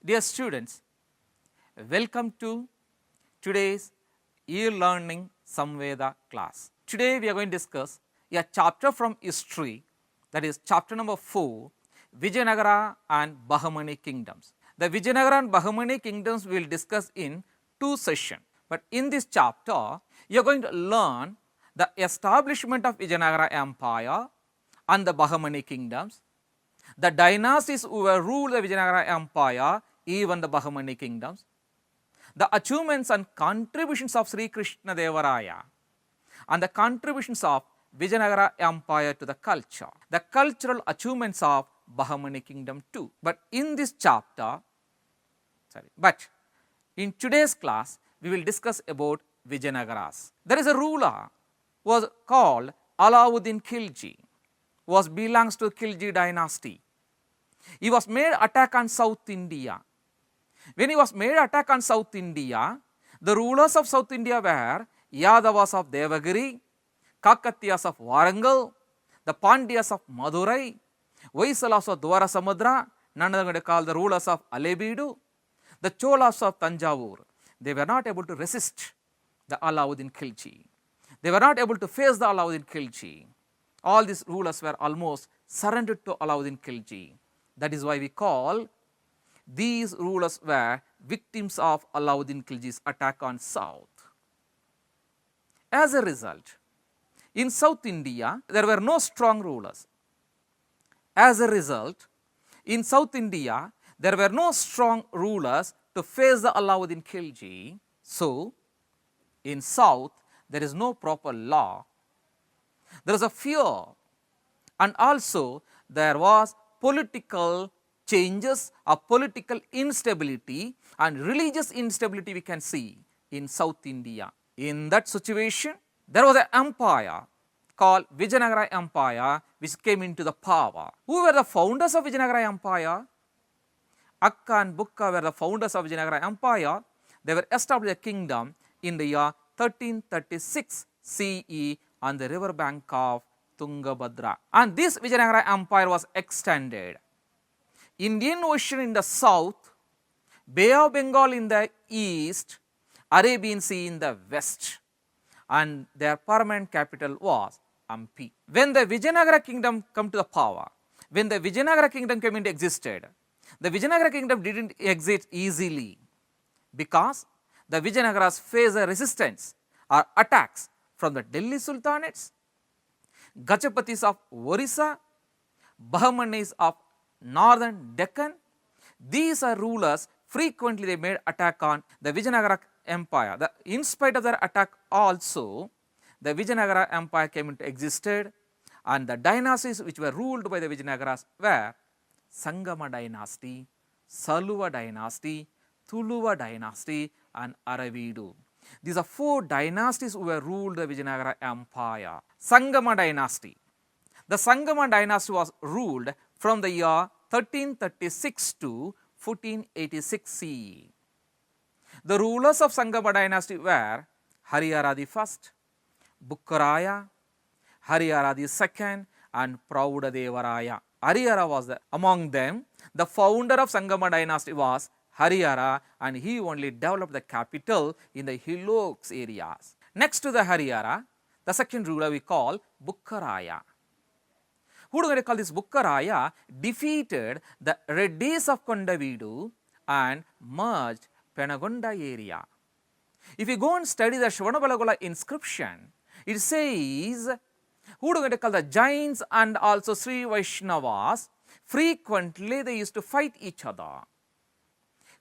Dear students, welcome to today's e-learning Samveda class. Today we are going to discuss a chapter from history, that is chapter number 4, Vijayanagara and Bahamani kingdoms. The Vijayanagara and Bahamani kingdoms we will discuss in 2 sessions. But in this chapter, you are going to learn the establishment of Vijayanagara Empire and the Bahamani kingdoms, the dynasties who were ruled the Vijayanagara Empire, even the Bahamani kingdoms, the achievements and contributions of Sri Krishna Devaraya, and the contributions of Vijayanagara Empire to the culture, the cultural achievements of Bahamani kingdom too. But in this chapter, in today's class, we will discuss about Vijayanagaras. There is a ruler who was called Alauddin Khilji, who belongs to Khilji dynasty. He was made attack on South India. When he was made attack on South India, the rulers of South India were Yadavas of Devagiri, Kakatiyas of Warangal, the Pandyas of Madurai, Vaisalas of Dwara Samudra, none of them called the rulers of Alebeedu, the Cholas of Tanjavur. They were not able to resist the Alauddin Khilji. They were not able to face the Alauddin Khilji. All these rulers were almost surrendered to Alauddin Khilji. That is why we call these rulers were victims of Alauddin Khilji's attack on South. As a result, in South India, there were no strong rulers. As a result, in South India, there were no strong rulers to face the Alauddin Khilji. So, in South, there is no proper law. There is a fear, and also there was political changes of political instability and religious instability we can see in South India. In that situation, there was an empire called Vijayanagara Empire which came into the power. Who were the founders of Vijayanagara Empire? Akka and Bukka were the founders of Vijayanagara Empire. They were established a kingdom in the year 1336 CE on the river bank of Tungabhadra. And this Vijayanagara Empire was extended. Indian Ocean in the south, Bay of Bengal in the east, Arabian Sea in the west, and their permanent capital was Hampi. When the Vijayanagara kingdom came to the power, when the Vijayanagara kingdom came into existed, the Vijayanagara kingdom didn't exist easily because the Vijayanagaras faced a resistance or attacks from the Delhi Sultanates, Gajapatis of Orissa, Bahamanis of northern Deccan. These are rulers, frequently they made attack on the Vijayanagara Empire. In spite of their attack also, the Vijayanagara Empire came into existed, and the dynasties which were ruled by the Vijayanagaras were Sangama dynasty, Saluva dynasty, Tuluva dynasty, and Aravidu. These are 4 dynasties who were ruled the Vijayanagara Empire. Sangama dynasty. The Sangama dynasty was ruled from the year 1336 to 1486 CE. The rulers of Sangama dynasty were Harihara the first, Bukkaraya, Harihara the second, and Praudadevaraya. Harihara was among them. The founder of Sangama dynasty was Harihara, and he only developed the capital in the hillocks areas. Next to the Harihara, the second ruler we call Bukkaraya. Who do we call this Bukkaraya? Defeated the Reddis of Kondavidu and merged Penagonda area. If you go and study the Shravanabelagola inscription, it says, who do we call the Jains and also Sri Vaishnavas, frequently they used to fight each other.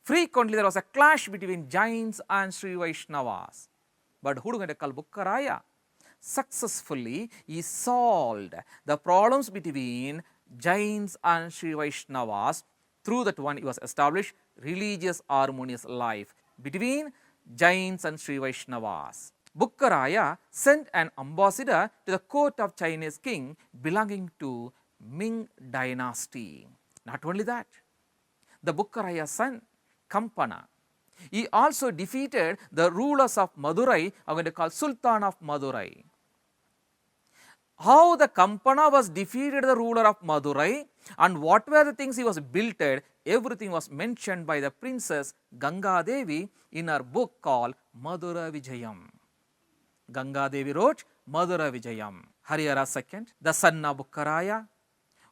Frequently there was a clash between Jains and Sri Vaishnavas. But who do we call Bukkaraya? Successfully he solved the problems between Jains and Sri Vaishnavas. Through that one he was established religious harmonious life between Jains and Sri Vaishnavas. Bukkaraya sent an ambassador to the court of Chinese king belonging to Ming dynasty. Not only that, the Bukkaraya's son Kampana, he also defeated the rulers of Madurai, are going to call Sultan of Madurai. how the Kampana was defeated the ruler of Madurai, and what were the things he was built, everything was mentioned by the princess Ganga Devi in her book called Madura Vijayam. Ganga Devi wrote Madura Vijayam. Harihara II, the son of Bukkaraya,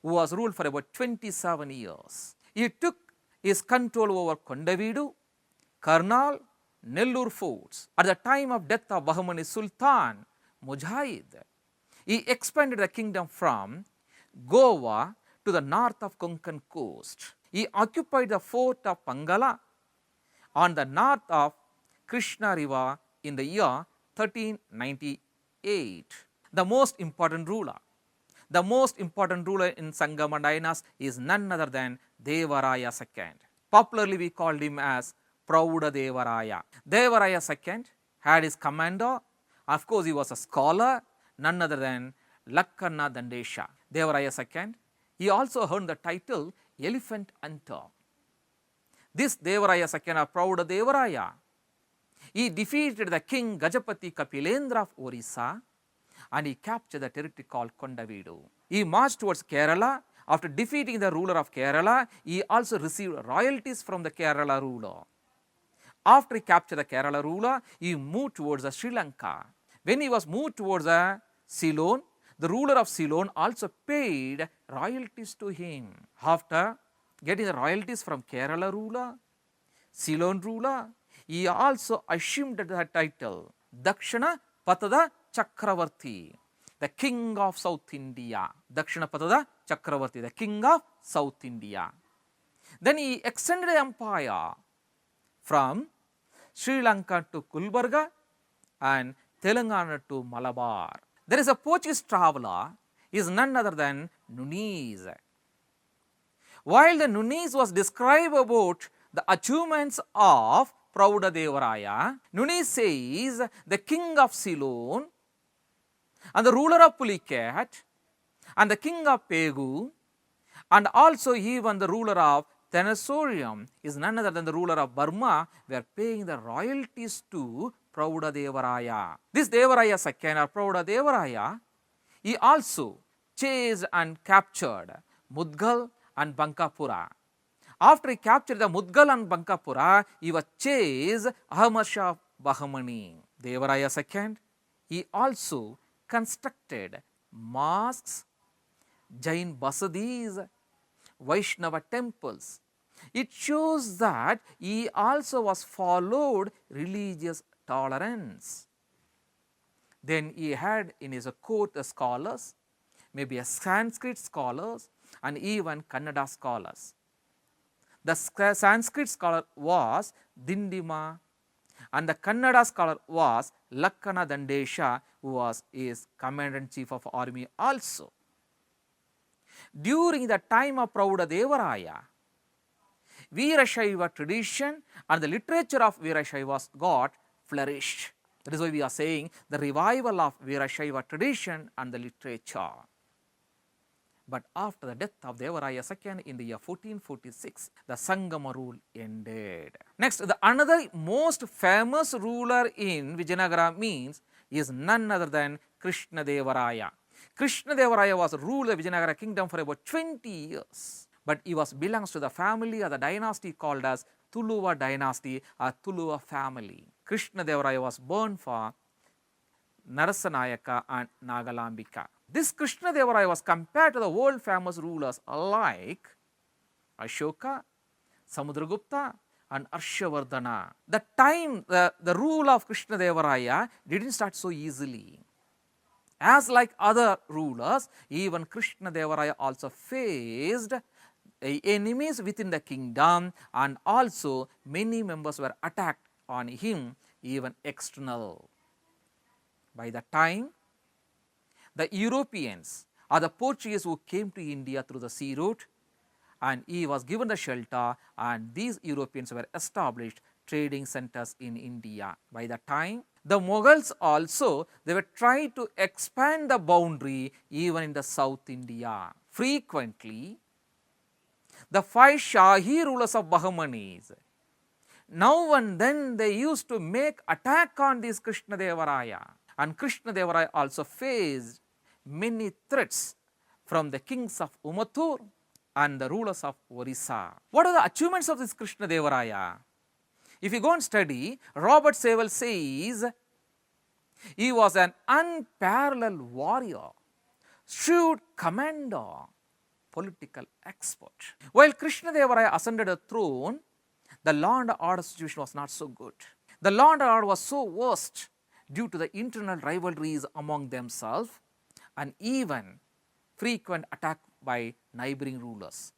who was ruled for about 27 years. He took his control over Kondavidu, Karnal, Nellore forts. At the time of death of Bahmani Sultan Mujahid, he expanded the kingdom from Goa to the north of Konkan coast. He occupied the fort of Pangala on the north of Krishna River in the year 1398. The most important ruler in Sangama dynasty is none other than Devaraya II. Popularly we called him as Prouda Devaraya. Devaraya II had his commander. Of course, he was a scholar, none other than Lakkana Dandesha. Devaraya II, he also earned the title Elephant Hunter. This Devaraya II or Prouda Devaraya, he defeated the king Gajapati Kapilendra of Orissa and he captured the territory called Kondavidu. He marched towards Kerala. After defeating the ruler of Kerala, he also received royalties from the Kerala ruler. After he captured the Kerala ruler, he moved towards Sri Lanka. When he was moved towards Ceylon, the ruler of Ceylon also paid royalties to him. After getting the royalties from Kerala ruler, Ceylon ruler, he also assumed the title Dakshina Patada Chakravarti, the king of South India. Dakshina Patada Chakravarti, the king of South India. Then he extended the empire from Sri Lanka to Gulbarga and Telangana to Malabar. There is a Portuguese traveler, he is none other than Nunes. While the Nunes was described about the achievements of Prouda Devaraya, Nunes says the king of Ceylon and the ruler of Pulicat and the king of Pegu and also even the ruler of Tenasorium is none other than the ruler of Burma were paying the royalties to Prouda Devaraya. This Devaraya II or Prouda Devaraya, he also chased and captured Mudgal and Bankapura. After he captured the Mudgal and Bankapura, he was chased Ahmad Shah Bahmani. Devaraya II, he also constructed mosques, Jain basadis, Vaishnava temples. It shows that he also was followed religious tolerance. Then he had in his court scholars, maybe a Sanskrit scholars and even Kannada scholars. The Sanskrit scholar was Dindima and the Kannada scholar was Lakkana Dandesha, who was his commander-in-chief of army also. During the time of Prouda Devaraya, Veerashaiva tradition and the literature of Veerashaivas got flourished. That is why we are saying the revival of Veerashaiva tradition and the literature. But after the death of Devaraya II in the year 1446, the Sangama rule ended. Next, the another most famous ruler in Vijayanagara means is none other than Krishna Devaraya. Krishna Devaraya was ruled the Vijayanagara kingdom for about 20 years. But he belongs to the family or the dynasty called as Tuluva dynasty or Tuluva family. Krishna Devaraya was born for Narasanayaka and Nagalambika. This Krishna Devaraya was compared to the world famous rulers like Ashoka, Samudragupta and Arshavardhana. The rule of Krishna Devaraya didn't start so easily. As like other rulers, even Krishna Devaraya also faced enemies within the kingdom and also many members were attacked on him, even external. By the time the Europeans or the Portuguese who came to India through the sea route and he was given the shelter and these Europeans were established trading centers in India. By the time the Mughals also, they were trying to expand the boundary even in the South India. Frequently, the 5 Shahi rulers of Bahmanis, now and then they used to make attack on this Krishna Devaraya. And Krishna Devaraya also faced many threats from the kings of Umattur and the rulers of Orissa. What are the achievements of this Krishna Devaraya? If you go and study, Robert Sewell says he was an unparalleled warrior, shrewd commander, political expert. While Krishna Devaraya ascended the throne, the law and order situation was not so good. The law and order was so worst due to the internal rivalries among themselves and even frequent attack by neighboring rulers.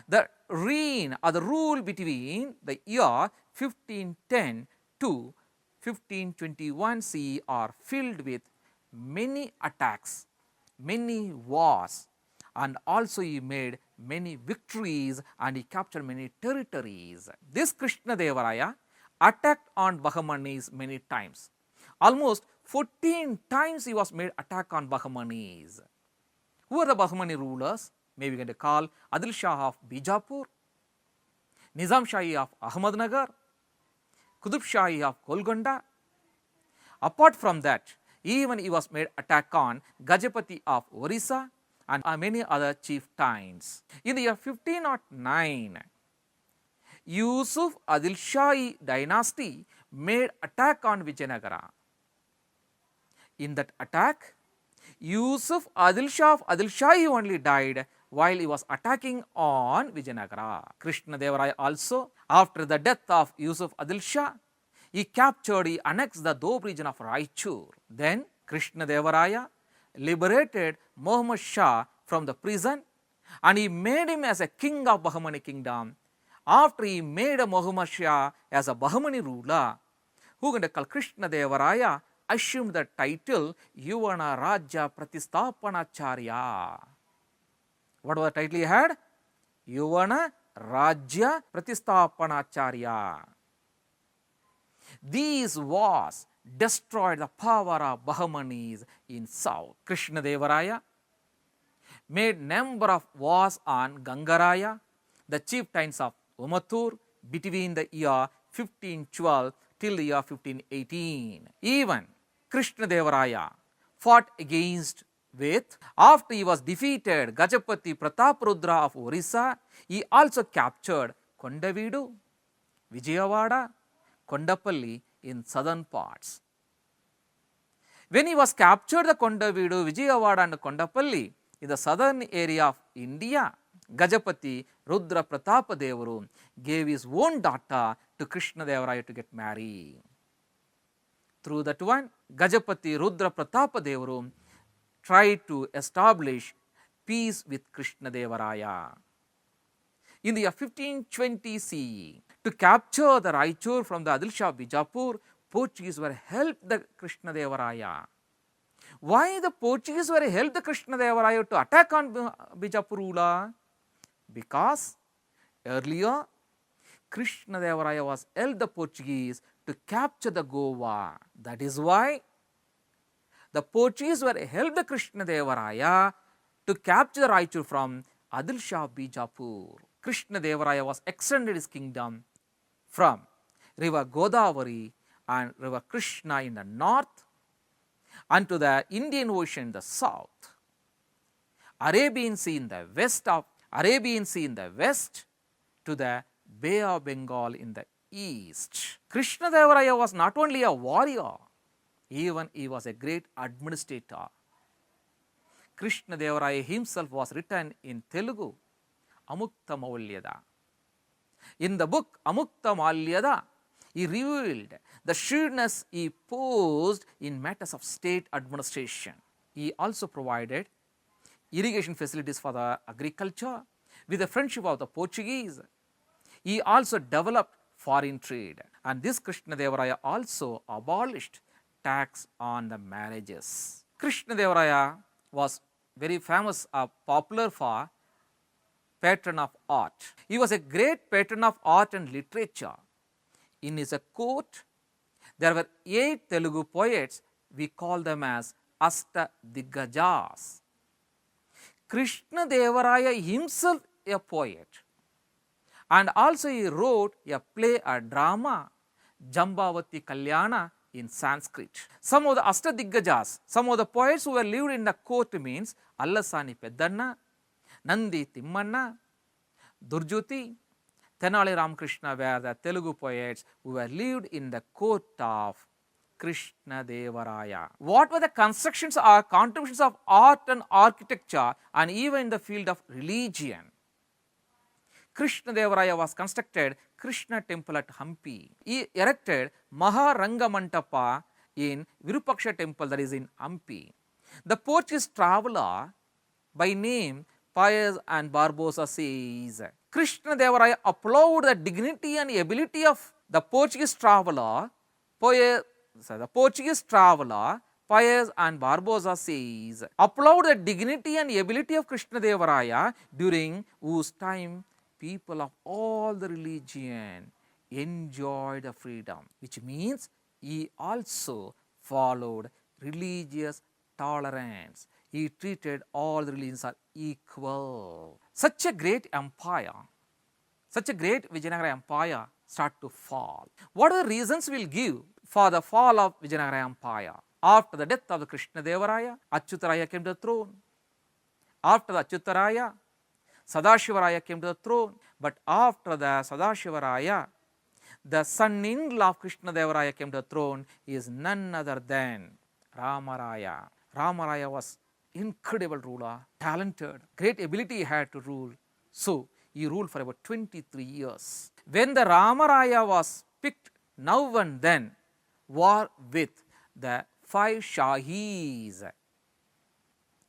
The reign or the rule between the year 1510 to 1521 CE are filled with many attacks, many wars, and also he made many victories and he captured many territories. This Krishna Devaraya attacked on Bahamanis many times. Almost 14 times he was made attack on Bahamanis. Who are the Bahamani rulers? Maybe we can call Adil Shah of Bijapur, Nizam Shahi of Ahmednagar, Qutub Shahi of Golconda. Apart from that, even he was made attack on Gajapati of Orissa and many other chieftains. In the year 1509, Yusuf Adil Shahi dynasty made attack on Vijayanagara. In that attack, Yusuf Adil Shah of Adil Shahi only died while he was attacking on Vijayanagara. Krishna Devaraya also, after the death of Yusuf Adil Shah, he annexed the Doab region of Raichur. Then Krishna Devaraya liberated Muhammad Shah from the prison and he made him as a king of Bahamani kingdom. After he made Muhammad Shah as a Bahamani ruler, who can call Krishna Devaraya assumed the title Yuvana Rajya Pratisthapanacharya. What was the title he had? Yuvana Rajya Pratisthapanacharya. These wars destroyed the power of Bahamanis in south. Krishna Devaraya made number of wars on Gangaraya, the chieftains of Umattur, between the year 1512 till the year 1518. Even Krishna Devaraya fought against after he was defeated Gajapati Prataparudra of Orissa, he also captured Kondavidu, Vijayawada, Kondapalli in southern parts. When he was captured the Kondavidu, Vijayawada and Kondapalli in the southern area of India, Gajapati Rudra Pratapadevaru gave his own daughter to Krishna Devaraya to get married. Through that one, Gajapati Rudra Pratapadevaru tried to establish peace with Krishna Devaraya. In the year 1520 CE, to capture the Raichur from the Adil Shah of Bijapur, Portuguese were helped the Krishna Devaraya. Why the Portuguese were helped the Krishna Devaraya to attack on Bijapur ruler? Because earlier Krishna Devaraya was helped the Portuguese to capture the Goa. That is why the Portuguese were helped the Krishna Devaraya to capture the Raichur from Adil Shah of Bijapur. Krishna Devaraya was extended his kingdom from river Godavari and river Krishna in the north unto the Indian Ocean in the south, Arabian Sea in the west to the Bay of Bengal in the east. Krishna Devaraya was not only a warrior, even he was a great administrator. Krishna Devaraya himself was written in Telugu, Amukta Maulyada. In the book Amukta Maulyada, he revealed the shrewdness he posed in matters of state administration. He also provided irrigation facilities for the agriculture with the friendship of the Portuguese. He also developed foreign trade, and this Krishna Devaraya also abolished tax on the marriages. Krishna Devaraya was very famous, popular for patron of art. He was a great patron of art and literature. In his court, there were 8 Telugu poets. We call them as Asta Diggajas. Krishna Devaraya himself a poet, and also he wrote a play, a drama, Jambavati Kalyana, in Sanskrit. Some of the Ashtadiggajas, some of the poets who were lived in the court means Allasani Peddanna, Nandi Timmanna, Durjuti, Tenali Ramakrishna were the Telugu poets who were lived in the court of Krishna Devaraya. What were the constructions or contributions of art and architecture and even in the field of religion? Krishna Devaraya was constructed Krishna temple at Hampi. He erected Maharanga Mantapa in Virupaksha temple, that is in Hampi. The Portuguese traveller by name Paez and Barbosa says, Krishna Devaraya applauded the dignity and ability of the Portuguese traveller. The Portuguese traveller Paez and Barbosa says, applaud the dignity and ability of Krishna Devaraya, during whose time people of all the religion enjoyed the freedom, which means he also followed religious tolerance. He treated all the religions as equal. Such a great empire, such a great Vijayanagara empire start to fall. What are the reasons we will give for the fall of Vijayanagara empire? After the death of the Krishna Devaraya, Achyutaraya came to the throne. After the Achyutaraya, Sadashivaraya came to the throne. But after the Sadashivaraya, the son-in-law of Krishna Devaraya came to the throne. He is none other than Ramaraya. Ramaraya was incredible ruler, talented, great ability he had to rule. So he ruled for about 23 years. When the Ramaraya was picked now and then, war with the 5 Shahis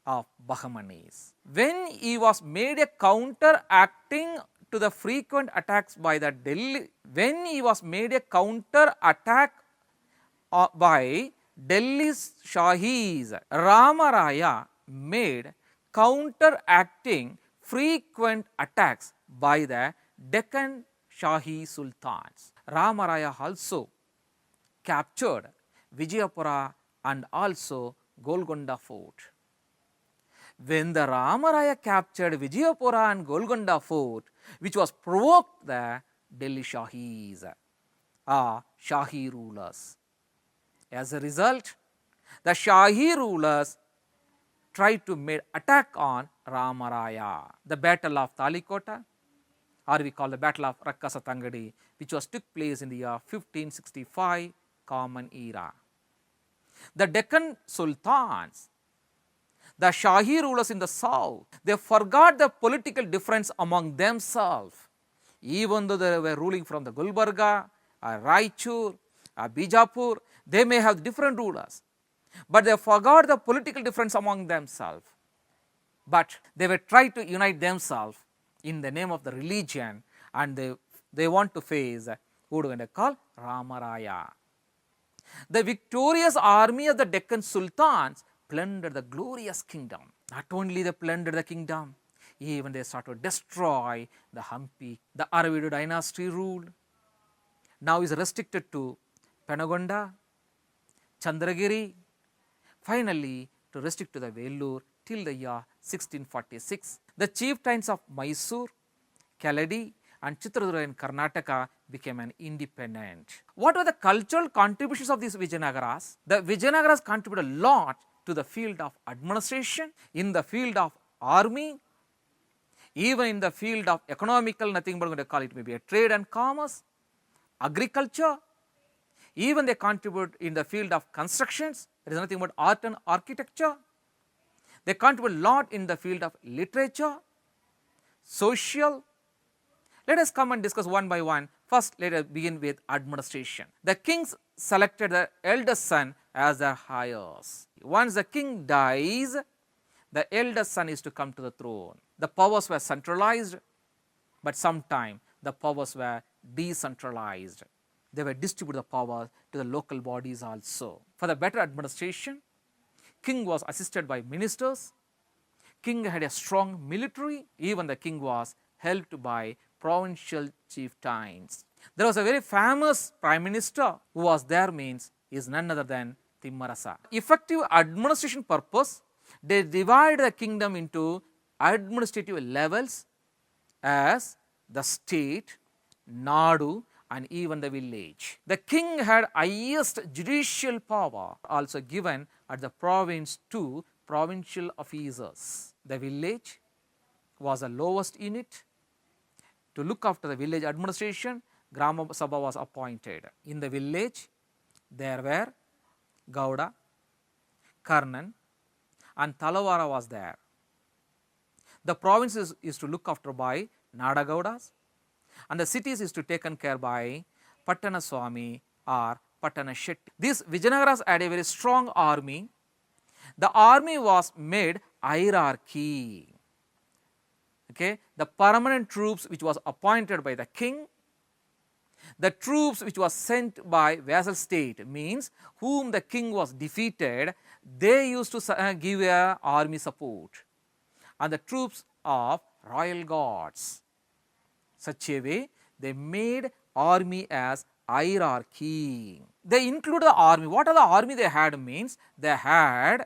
of Bahmanis. When he was made a counter-acting to the frequent attacks by the Delhi, when he was made a counter-attack by Delhi's Shahis, Ramaraya made counter-acting frequent attacks by the Deccan Shahi Sultans. Ramaraya also captured Vijayapura and also Golconda Fort. When the Ramaraya captured Vijayapura and Golconda Fort, which was provoked the Delhi Shahis, Shahi rulers. As a result, the Shahi rulers tried to make attack on Ramaraya. The Battle of Talikota, or we call the Battle of Rakkasatangadi, which was took place in the year 1565 Common Era. The Deccan Sultans, the Shahi rulers in the south, they forgot the political difference among themselves. Even though they were ruling from the Gulbarga, Raichur, Bijapur, they may have different rulers, but they forgot the political difference among themselves. But they were trying to unite themselves in the name of the religion, and they want to face, who do they call? Ramaraya. The victorious army of the Deccan Sultans plundered the glorious kingdom. Not only they plundered the kingdom, even they started to destroy the Hampi. The Aravidu dynasty rule now is restricted to Penagonda, Chandragiri, finally to restrict to the Vellore till the year 1646. The chieftains of Mysore, Kaladi and Chitradurga in Karnataka became an independent. What were the cultural contributions of these Vijayanagaras? The Vijayanagaras contributed a lot to the field of administration, in the field of army, even in the field of economical, nothing but going to call it maybe a trade and commerce, agriculture, even they contribute in the field of constructions, there is nothing but art and architecture. They contribute a lot in the field of literature, social. Let us come and discuss one by one. First, let us begin with administration. The kings selected the eldest son as their heirs. Once the king dies, the eldest son is to come to the throne. The powers were centralized, but sometime the powers were decentralized. They were distributed the power to the local bodies also. For the better administration, king was assisted by ministers. King had a strong military. Even the king was helped by provincial chieftains. There was a very famous prime minister who was there, means is none other than Timmarasa. Effective administration purpose, they divide the kingdom into administrative levels as the state, Nadu and even the village. The king had highest judicial power also given at the province to provincial officers. The village was the lowest unit. To look after the village administration, Grama Sabha was appointed. In the village, there were Gauda, Karnan, and Talavara was there. The provinces is to look after by Nada Gaudas, and the cities is to taken care by Pattana Swami or Pattana Shetty. These Vijayanagaras had a very strong army. The army was made hierarchy. Okay, the permanent troops which was appointed by the king, the troops which was sent by vassal state, means whom the king was defeated, they used to give a army support, and the troops of royal guards. Such a way they made army as hierarchy. They include the army. What are the army they had means? They had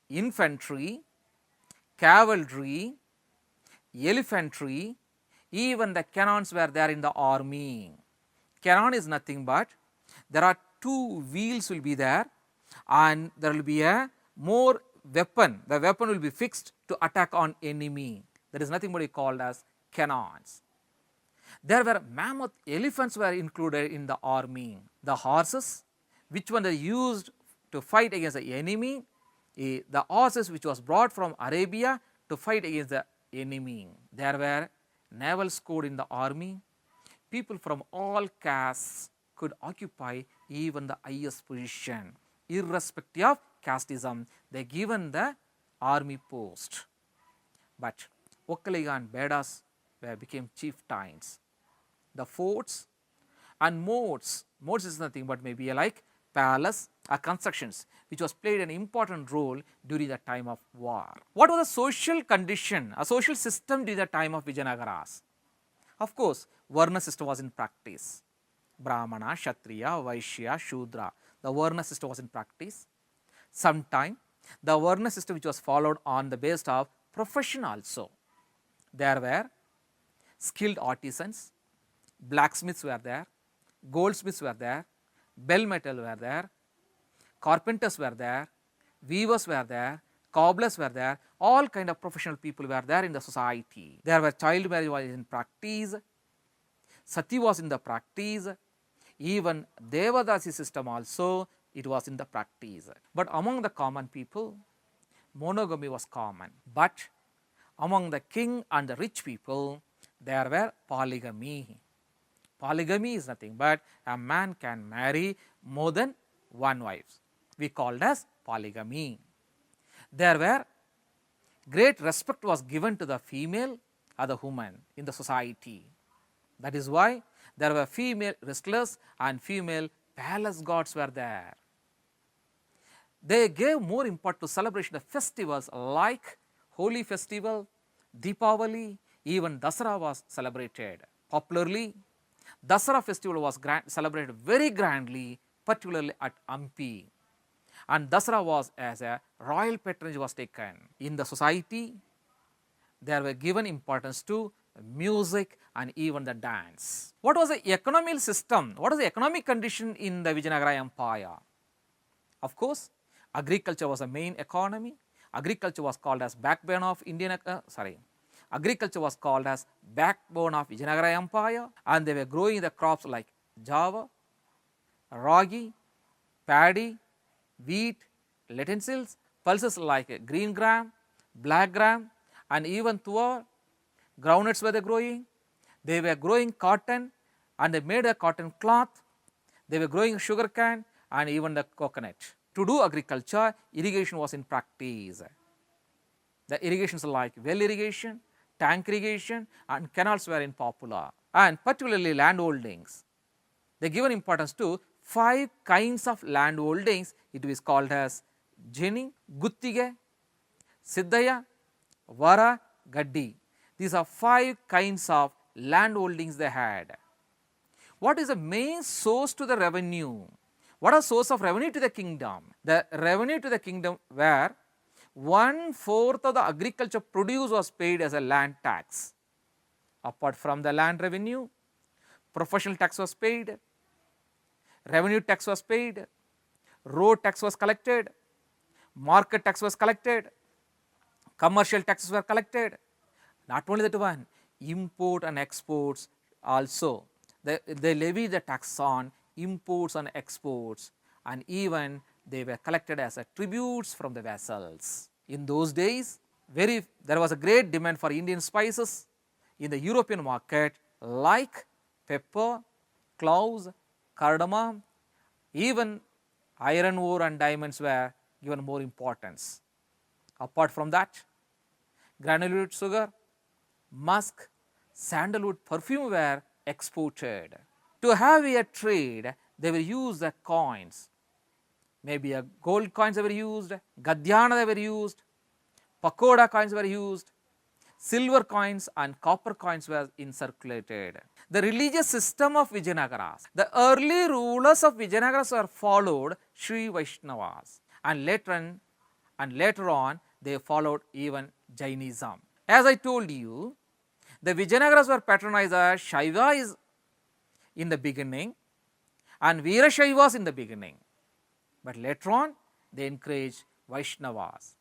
infantry, cavalry, elephantry, even the cannons were there in the army. Cannon is nothing but there are two wheels will be there, and there will be a more weapon. The weapon will be fixed to attack on enemy. That is nothing but called as cannons. There were mammoth elephants were included in the army. The horses, which one they used to fight against the enemy, the horses which was brought from Arabia to fight against the enemy. There were naval squad in the army. People from all castes could occupy even the highest position. Irrespective of casteism, they given the army post. But Okkaliga and Bedas became chieftains. The forts and moats is nothing but maybe like palace or constructions which was played an important role during the time of war. What was the social condition, a social system during the time of Vijayanagaras? Of course, Varna system was in practice. Brahmana, Kshatriya, Vaishya, Shudra. The Varna system was in practice. Sometime the Varna system which was followed on the basis of profession also. There were skilled artisans, blacksmiths were there, goldsmiths were there, bell metal were there, carpenters were there, weavers were there, cobblers were there, all kind of professional people were there in the society. There were child marriage was in practice, sati was in the practice, even Devadasi system also it was in the practice. But among the common people, monogamy was common. But among the king and the rich people, there were polygamy. Polygamy is nothing but a man can marry more than one wife. We called as polygamy. There were great respect was given to the female or the woman in the society. That is why there were female wrestlers and female palace gods were there. They gave more importance to celebration of festivals like Holi festival, Deepavali, even Dasara was celebrated. Popularly, Dasara festival was celebrated very grandly, particularly at Hampi. And Dasara was as a royal patronage was taken. In the society, there were given importance to music and even the dance. What was the economic system? What was the economic condition in the Vijayanagara Empire? Of course, agriculture was the main economy. Agriculture was called as backbone of agriculture was called as backbone of Vijayanagara Empire, and they were growing the crops like java, ragi, paddy, wheat, lentils, pulses like green gram, black gram, and even tuar. Groundnuts were they growing. They were growing cotton, and they made a cotton cloth. They were growing sugar cane and even the coconut. To do agriculture, irrigation was in practice. The irrigations like well irrigation, tank irrigation, and canals were in popular, and particularly land holdings. They given importance to 5 kinds of land holdings. It is called as Jeni, Guttige, Siddhaya, Vara, Gaddi. These are 5 kinds of land holdings they had. What is the main source to the revenue? What are source of revenue to the kingdom? The revenue to the kingdom were 1/4 of the agriculture produce was paid as a land tax. Apart from the land revenue, professional tax was paid, revenue tax was paid, road tax was collected, market tax was collected, commercial taxes were collected. Not only that one, import and exports also. They levied the tax on imports and exports, and even they were collected as a tributes from the vassals. In those days, there was a great demand for Indian spices in the European market, like pepper, cloves, cardamom. Even iron ore and diamonds were given more importance. Apart from that, granulated sugar, musk, sandalwood perfume were exported. To have a trade, they will use the coins. Maybe a gold coins were used, Gadyana they were used, Pakoda coins were used, silver coins and copper coins were circulated. The religious system of Vijayanagaras. The early rulers of Vijayanagaras were followed Sri Vaishnavas, and later on they followed even Jainism. As I told you, the Vijayanagaras were patronized as Shaivas in the beginning and Veerashaivas in the beginning, but later on they encouraged Vaishnavas.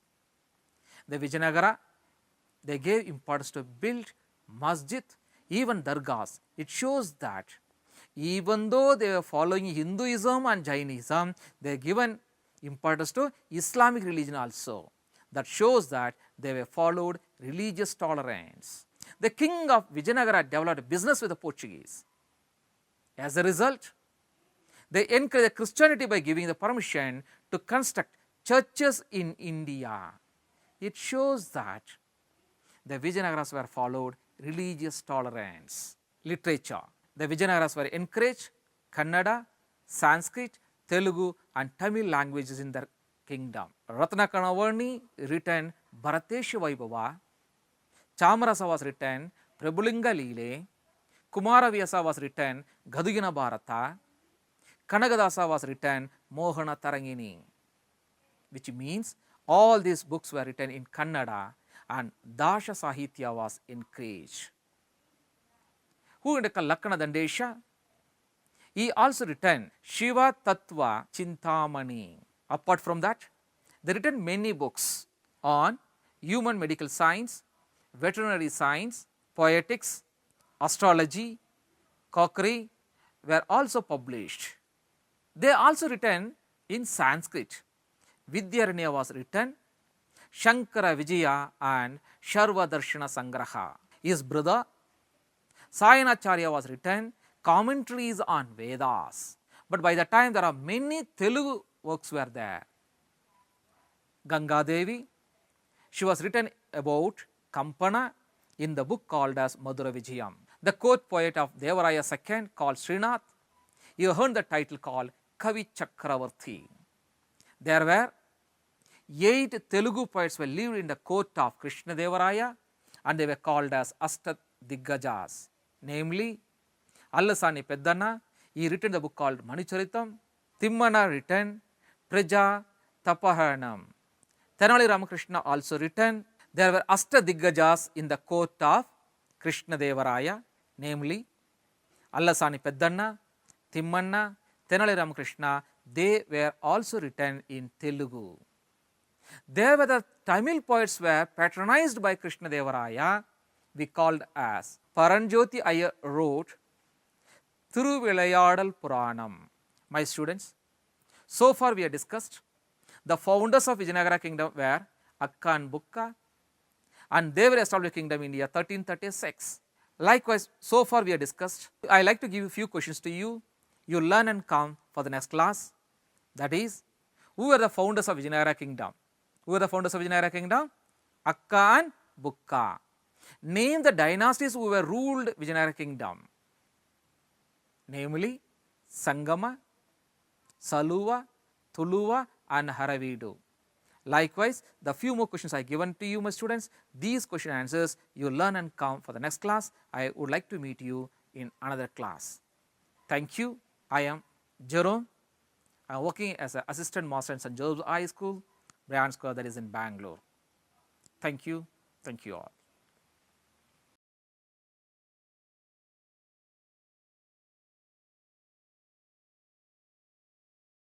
The Vijayanagara, they gave importance to build masjid, even dargahs. It shows that even though they were following Hinduism and Jainism, they are given importance to Islamic religion also. That shows that they were followed religious tolerance. The king of Vijayanagara developed business with the Portuguese. As a result, they encouraged Christianity by giving the permission to construct churches in India. It shows that the Vijayanagaras were followed religious tolerance. Literature. The Vijayanagaras were encouraged Kannada, Sanskrit, Telugu and Tamil languages in their kingdom. Ratnakanavarni written Bharatesha Vaibhava, Chamarasa was written Prabhulinga Leele, Kumaravyasa was written Gadugina Bharata, Kanagadasa was written Mohana Tarangini, which means all these books were written in Kannada and Dasha Sahitya was encouraged. Who is Lakkhana Dandesha? He also written Shiva Tattva Chintamani. Apart from that, they written many books on human medical science, veterinary science, poetics, astrology, cookery were also published. They also written in Sanskrit. Vidyaranya was written, Shankara Vijaya and Sharva Darshana Sangraha. His brother Sayanacharya was written commentaries on Vedas. But by the time there are many Telugu works were there. Ganga Devi, she was written about Kampana in the book called as Madhura Vijayam. The court poet of Devaraya II called Srinath, you heard the title called Kavi Chakravarti. There were 8 Telugu poets were lived in the court of Krishna Devaraya and they were called as Astat Diggajas. Namely, Allasani Peddana, he written the book called Manicharitam, Timmana written Praja Tapahanam. Tenali Ramakrishna also written. There were Asta Diggajas in the court of Krishna Devaraya, namely Allasani Peddanna, Timmanna, Tenali Ramakrishna. They were also written in Telugu. There were the Tamil poets were patronized by Krishna Devaraya, we called as Paranjoti Iyer wrote Thiruvilayadal Puranam. My students, so far we have discussed the founders of Vijayanagara kingdom were Akka and Bukka, and they were established kingdom in year 1336. Likewise, so far we have discussed. I like to give a few questions to you. You learn and come for the next class. That is, who were the founders of Vijayanagara kingdom? Who were the founders of Vijayanagara kingdom? Akka and Bukka. Name the dynasties who were ruled Vijayanagara kingdom. Namely, Sangama, Saluva, Tuluva and Haravidu. Likewise, the few more questions I given to you, my students, these question answers you learn and come for the next class. I would like to meet you in another class. Thank you. I am Jerome. I am working as an assistant master in St. Joseph's High School, Bryan Square, that is in Bangalore. Thank you. Thank you all.